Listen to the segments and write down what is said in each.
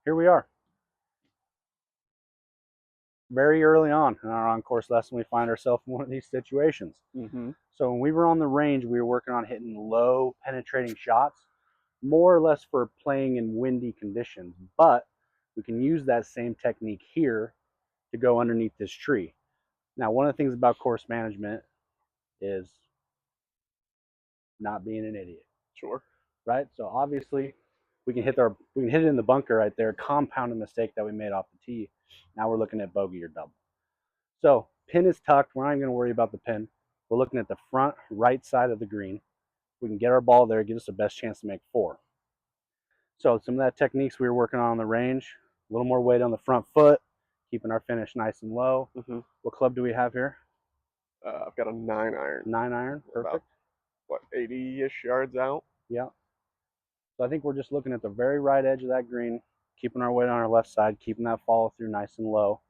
here we are. Very early on in our on-course lesson, we find ourselves in one of these situations. So when we were on the range, we were working on hitting low penetrating shots, more or less for playing in windy conditions. But we can use that same technique here to go underneath this tree. Now, one of the things about course management is not being an idiot. Sure. Right? So obviously we can hit it in the bunker right there, compound a mistake that we made off the tee. Now we're looking at bogey or double. So pin is tucked. We're not even going to worry about the pin. We're looking at the front right side of the green. We can get our ball there, give us the best chance to make 4. So some of that techniques we were working on the range, a little more weight on the front foot, keeping our finish nice and low. What club do we have here? I've got a 9-iron. 9-iron, perfect. About, what, 80-ish yards out? Yeah. So I think we're just looking at the very right edge of that green, keeping our weight on our left side, keeping that follow through nice and low,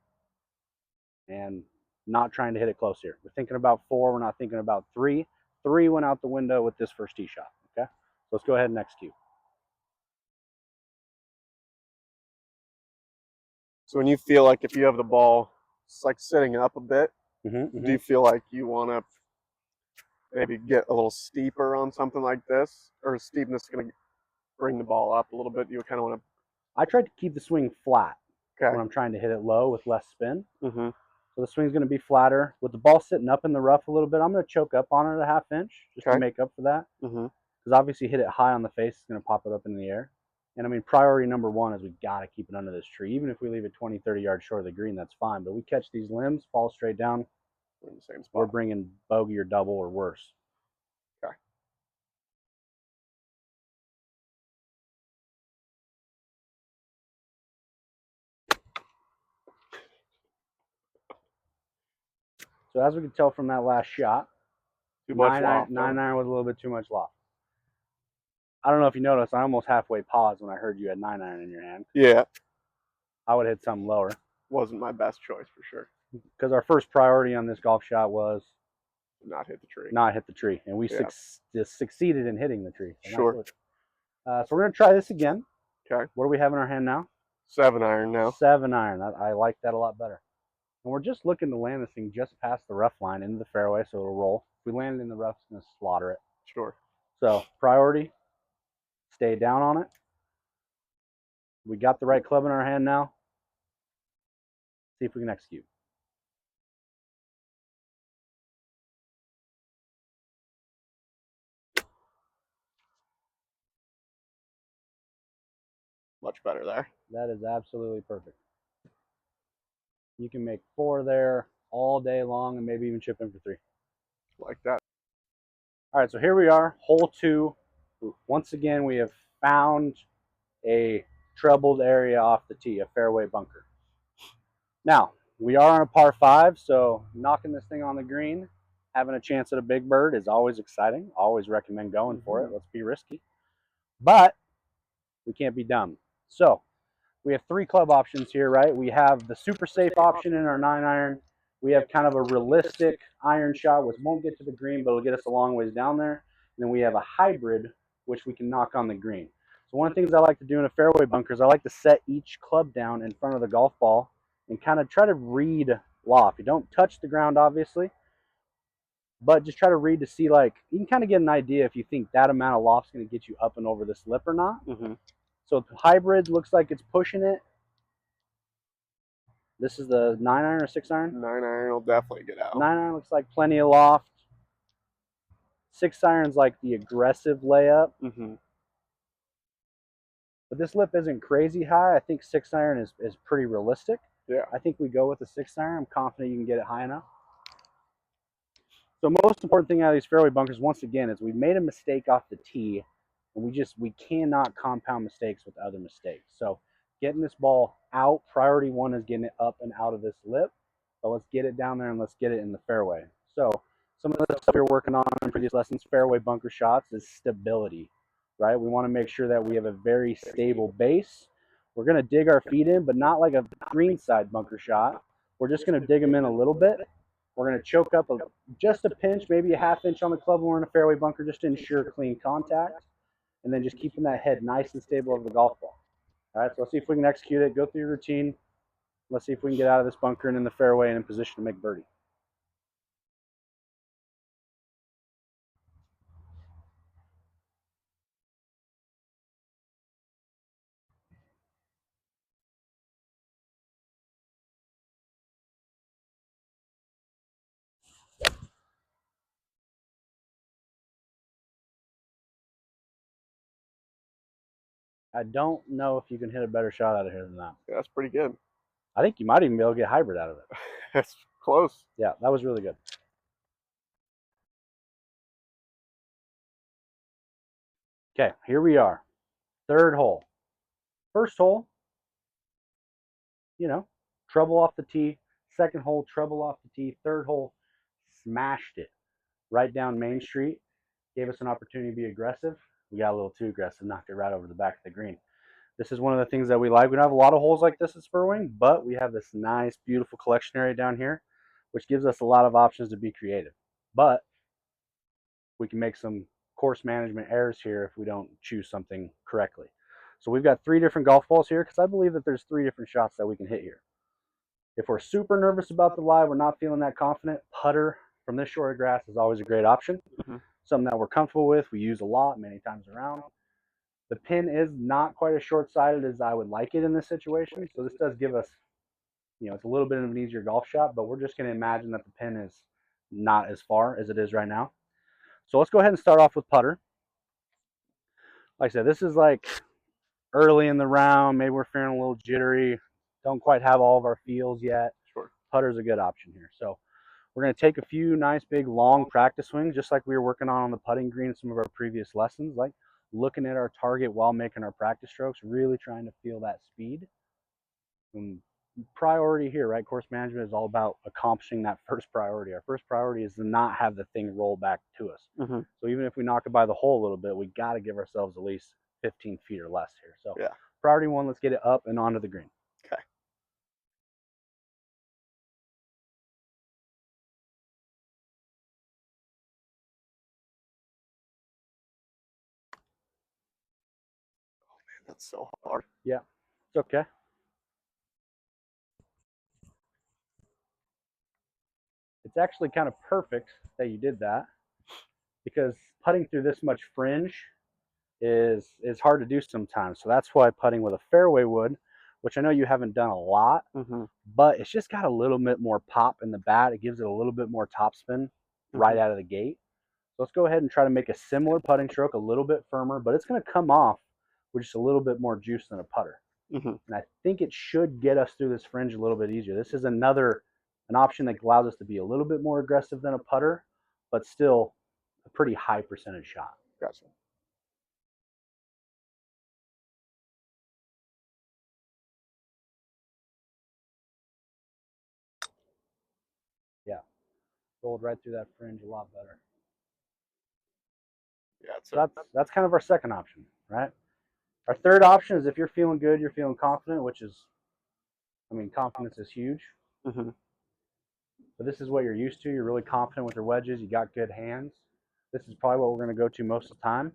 and not trying to hit it close here. We're thinking about 4. We're not thinking about 3. 3 went out the window with this first tee shot. Okay, so let's go ahead and execute. So when you feel like if you have the ball, it's like sitting up a bit, do you feel like you want to maybe get a little steeper on something like this? Or is steepness going to bring the ball up a little bit? You kind of want to... I tried to keep the swing flat Okay. when I'm trying to hit it low with less spin. Mm-hmm. So the swing's going to be flatter. With the ball sitting up in the rough a little bit, I'm going to choke up on it a half inch just to make up for that. Mm-hmm. Because obviously hit it high on the face, it's going to pop it up in the air. And I mean, priority number 1 is we got to keep it under this tree. Even if we leave it 20, 30 yards short of the green, that's fine. But we catch these limbs, fall straight down, We're in the same spot. we're bringing bogey or double or worse. Okay. So as we can tell from that last shot, Too much loft. 9-iron was a little bit too much loft. I don't know if you noticed, I almost halfway paused when I heard you had 9-iron in your hand. Yeah. I would hit something lower. Wasn't my best choice for sure. Because our first priority on this golf shot was not hit the tree. Not hit the tree. And we just succeeded in hitting the tree. So sure. So we're going to try this again. Okay. What do we have in our hand now? 7-iron now. 7-iron. I like that a lot better. And we're just looking to land this thing just past the rough line into the fairway, so it'll roll. If we land it in the rough, it's going to slaughter it. Sure. So priority, stay down on it. We got the right club in our hand now. See if we can execute. Much better there. That is absolutely perfect. You can make 4 there all day long and maybe even chip in for 3. Like that. All right, so here we are, hole 2. Once again, we have found a troubled area off the tee, a fairway bunker. Now, we are on a par 5, so knocking this thing on the green, having a chance at a big bird is always exciting. Always recommend going for it. Let's be risky. But we can't be dumb. So we have 3 club options here, right? We have the super safe option in our 9-iron. We have kind of a realistic iron shot, which won't get to the green, but it'll get us a long ways down there. And then we have a hybrid, which we can knock on the green. So one of the things I like to do in a fairway bunker is I like to set each club down in front of the golf ball and kind of try to read loft. You don't touch the ground, obviously, but just try to read to see, like, you can kind of get an idea if you think that amount of loft's going to get you up and over this lip or not. So hybrid looks like it's pushing it. This is the 9-iron or 6-iron? 9-iron will definitely get out. 9-iron looks like plenty of loft. 6-iron's like the aggressive layup. But this lip isn't crazy high. I think 6-iron is pretty realistic. Yeah. I think we go with the 6-iron. I'm confident you can get it high enough. So most important thing out of these fairway bunkers, once again, is we made a mistake off the tee, and we cannot compound mistakes with other mistakes. So getting this ball out, priority 1 is getting it up and out of this lip. So let's get it down there and let's get it in the fairway. So some of the stuff we were working on in previous lessons, fairway bunker shots, is stability, right? We want to make sure that we have a very stable base. We're going to dig our feet in, but not like a greenside bunker shot. We're just going to dig them in a little bit. We're going to choke up just a pinch, maybe a half inch on the club when we're in a fairway bunker just to ensure clean contact. And then just keeping that head nice and stable over the golf ball. All right, so let's see if we can execute it. Go through your routine. Let's see if we can get out of this bunker and in the fairway and in position to make birdie. I don't know if you can hit a better shot out of here than that. Yeah, that's pretty good. I think you might even be able to get hybrid out of it. That's close. Yeah, that was really good. Okay, here we are. Third hole. First hole, you know, trouble off the tee. Second hole, trouble off the tee. Third hole, smashed it right down Main Street. Gave us an opportunity to be aggressive. We got a little too aggressive, knocked it right over the back of the green. This is one of the things that we like. We don't have a lot of holes like this at Spurwing, but we have this nice, beautiful collection area down here, which gives us a lot of options to be creative. But we can make some course management errors here if we don't choose something correctly. So we've got 3 different golf balls here because I believe that there's 3 different shots that we can hit here. If we're super nervous about the lie, we're not feeling that confident, putter from this short of grass is always a great option. Something that we're comfortable with, we use a lot, many times around. The pin is not quite as short-sighted as I would like it in this situation, so this does give us, it's a little bit of an easier golf shot, but we're just going to imagine that the pin is not as far as it is right now. So let's go ahead and start off with putter. Like I said, this is like early in the round. Maybe we're feeling a little jittery. Don't quite have all of our feels yet. Sure. Putter's a good option here. So we're going to take a few nice, big, long practice swings, just like we were working on the putting green in some of our previous lessons, like looking at our target while making our practice strokes, really trying to feel that speed. And priority here, right? Course management is all about accomplishing that first priority. Our first priority is to not have the thing roll back to us. So even if we knock it by the hole a little bit, we got to give ourselves at least 15 feet or less here. So yeah. Priority 1, let's get it up and onto the green. Okay. Oh man, that's so hard. Yeah, it's okay. It's actually kind of perfect that you did that because putting through this much fringe is hard to do sometimes. So that's why putting with a fairway wood, which I know you haven't done a lot, but it's just got a little bit more pop in the bat. It gives it a little bit more topspin right out of the gate. So let's go ahead and try to make a similar putting stroke, a little bit firmer, but it's going to come off with just a little bit more juice than a putter. And I think it should get us through this fringe a little bit easier. This is an option that allows us to be a little bit more aggressive than a putter, but still a pretty high percentage shot. Gotcha. Yeah, rolled right through that fringe a lot better. Yeah, so that's kind of our second option, right? Our third option is if you're feeling good, you're feeling confident, which is, confidence is huge. But this is what you're used to. You're really confident with your wedges. You got good hands. This is probably what we're going to go to most of the time.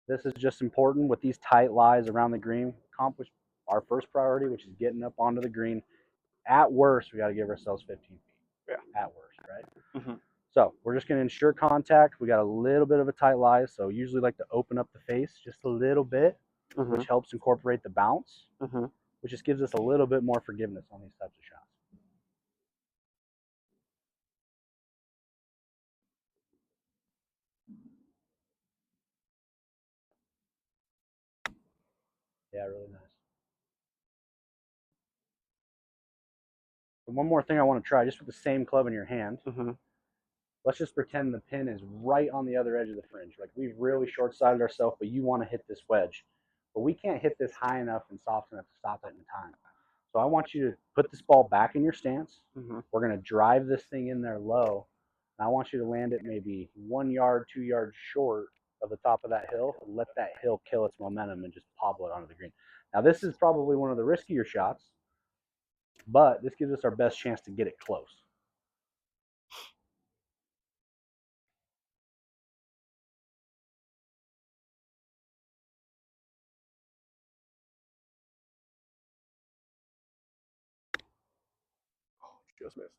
This is just important with these tight lies around the green. Accomplish our first priority, which is getting up onto the green. At worst, we got to give ourselves 15 feet. Yeah. At worst, right? So we're just going to ensure contact. We got a little bit of a tight lie, so usually like to open up the face just a little bit, which helps incorporate the bounce, which just gives us a little bit more forgiveness on these types of shots. Yeah, really nice. And one more thing I want to try, just with the same club in your hand. Let's just pretend the pin is right on the other edge of the fringe. Like we've really short-sighted ourselves, but you want to hit this wedge. But we can't hit this high enough and soft enough to stop it in time. So I want you to put this ball back in your stance. We're going to drive this thing in there low. And I want you to land it maybe 1 yard, 2 yards short of the top of that hill. And let that hill kill its momentum and just pobble it onto the green. Now this is probably one of the riskier shots, but this gives us our best chance to get it close.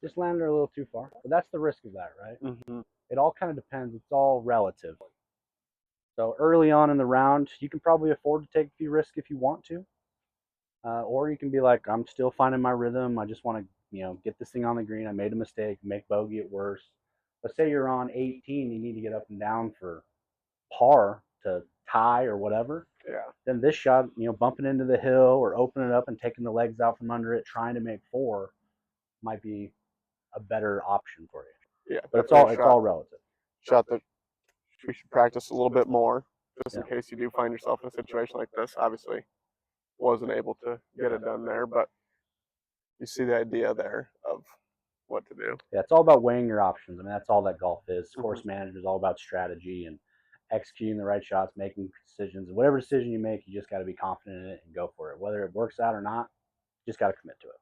Just landed a little too far. But that's the risk of that, right? Mm-hmm. It all kind of depends. It's all relative. So early on in the round, you can probably afford to take a few risks if you want to, or you can be like, I'm still finding my rhythm. I just want to, get this thing on the green. I made a mistake, make bogey at worse. But say you're on 18, you need to get up and down for par to tie or whatever. Yeah. Then this shot, bumping into the hill or opening it up and taking the legs out from under it, trying to make four, might be a better option for you. Yeah. But it's all relative. Shot that we should practice a little bit more, just in Yeah. case you do find yourself in a situation like this. Obviously, wasn't able to get it done there, but you see the idea there of what to do. Yeah, it's all about weighing your options. I mean, that's all that golf is. Course Mm-hmm. management is all about strategy and executing the right shots, making decisions. Whatever decision you make, you just got to be confident in it and go for it. Whether it works out or not, you just got to commit to it.